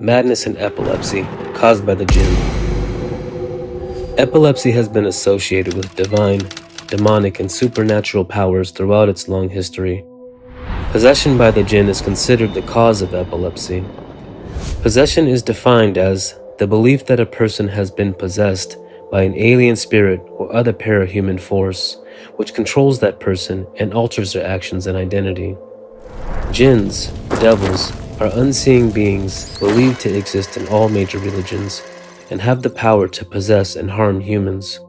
Madness and epilepsy caused by the Jinn. Epilepsy has been associated with divine, demonic, and supernatural powers throughout its long history. Possession by the Jinn is considered the cause of epilepsy. Possession is defined as the belief that a person has been possessed by an alien spirit or other parahuman force, which controls that person and alters their actions and identity. Jinns, devils, are unseen beings believed to exist in all major religions and have the power to possess and harm humans.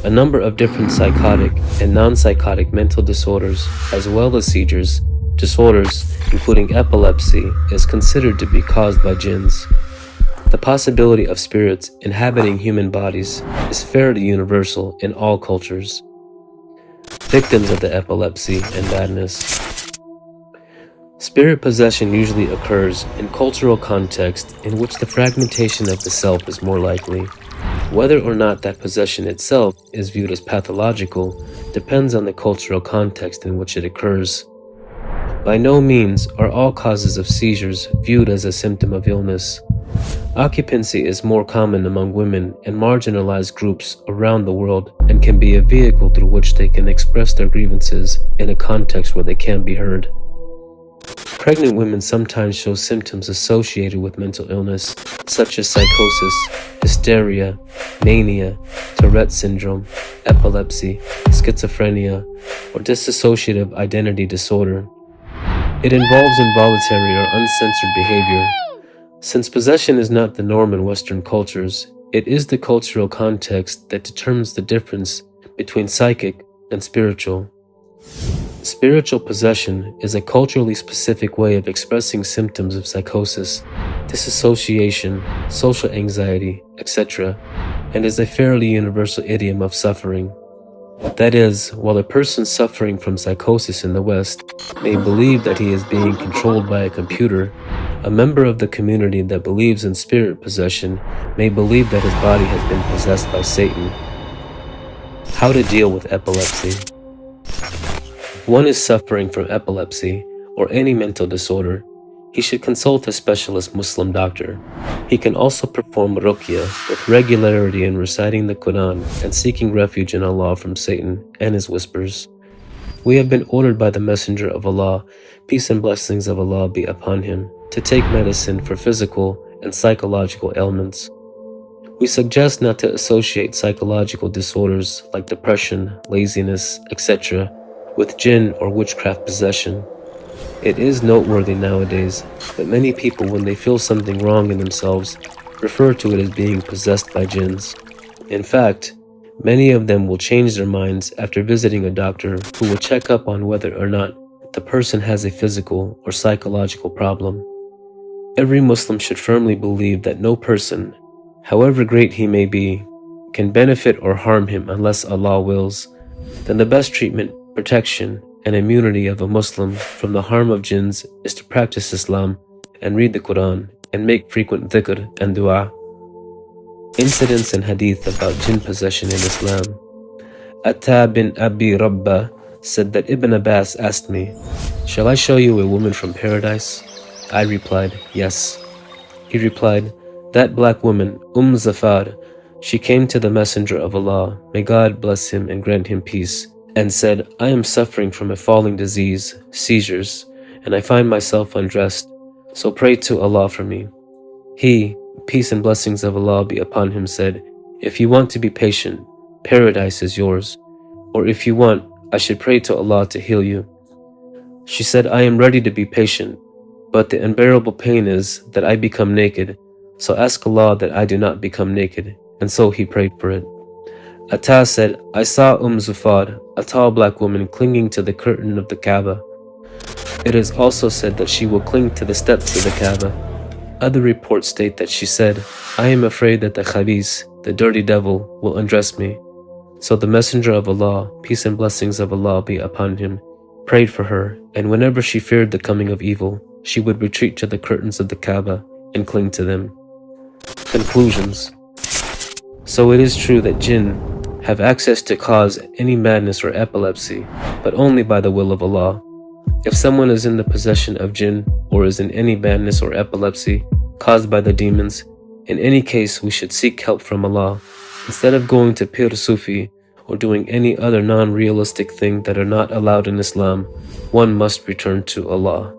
A number of different psychotic and non-psychotic mental disorders, as well as seizures, disorders, including epilepsy, is considered to be caused by jinns. The possibility of spirits inhabiting human bodies is fairly universal in all cultures. Victims of the epilepsy and madness. Spirit possession usually occurs in cultural context in which the fragmentation of the self is more likely. Whether or not that possession itself is viewed as pathological depends on the cultural context in which it occurs. By no means are all causes of seizures viewed as a symptom of illness. Occupancy is more common among women and marginalized groups around the world and can be a vehicle through which they can express their grievances in a context where they can be heard. Pregnant women sometimes show symptoms associated with mental illness, such as psychosis, hysteria, mania, Tourette syndrome, epilepsy, schizophrenia, or dissociative identity disorder. It involves involuntary or uncensored behavior. Since possession is not the norm in Western cultures, it is the cultural context that determines the difference between psychic and spiritual. Spiritual possession is a culturally specific way of expressing symptoms of psychosis, disassociation, social anxiety, etc., and is a fairly universal idiom of suffering. That is, while a person suffering from psychosis in the West may believe that he is being controlled by a computer, a member of the community that believes in spirit possession may believe that his body has been possessed by Satan. How to deal with epilepsy. One is suffering from epilepsy or any mental disorder, he should consult a specialist Muslim doctor. He can also perform Ruqyah with regularity in reciting the Quran and seeking refuge in Allah from Satan and his whispers. We have been ordered by the Messenger of Allah, peace and blessings of Allah be upon him, to take medicine for physical and psychological ailments. We suggest not to associate psychological disorders like depression, laziness, etc. with jinn or witchcraft possession. It is noteworthy nowadays that many people, when they feel something wrong in themselves, refer to it as being possessed by jinns. In fact, many of them will change their minds after visiting a doctor who will check up on whether or not the person has a physical or psychological problem. Every Muslim should firmly believe that no person, however great he may be, can benefit or harm him unless Allah wills. Then the best treatment, protection, and immunity of a Muslim from the harm of jinns is to practice Islam and read the Quran and make frequent dhikr and dua. Incidents and hadith about jinn possession in Islam. Atta bin Abi Rabba said that Ibn Abbas asked me, "Shall I show you a woman from paradise?" I replied, "Yes." He replied, "That black woman, Zafar, she came to the Messenger of Allah, may God bless him and grant him peace, and said, I am suffering from a falling disease, seizures, and I find myself undressed, so pray to Allah for me." He, peace and blessings of Allah be upon him, said, "If you want to be patient, paradise is yours, or if you want, I should pray to Allah to heal you." She said, "I am ready to be patient, but the unbearable pain is that I become naked, so ask Allah that I do not become naked," and so he prayed for it. Atta said, "I saw Zufar, a tall black woman, clinging to the curtain of the Kaaba. It is also said that she will cling to the steps of the Kaaba." Other reports state that she said, "I am afraid that the Khabis, the dirty devil, will undress me." So the Messenger of Allah, peace and blessings of Allah be upon him, prayed for her, and whenever she feared the coming of evil, she would retreat to the curtains of the Kaaba and cling to them. Conclusions. So it is true that jinn have access to cause any madness or epilepsy, but only by the will of Allah. If someone is in the possession of jinn or is in any madness or epilepsy, caused by the demons. In any case, we should seek help from Allah. Instead of going to Pir Sufi or doing any other non-realistic thing that are not allowed in Islam, one must return to Allah.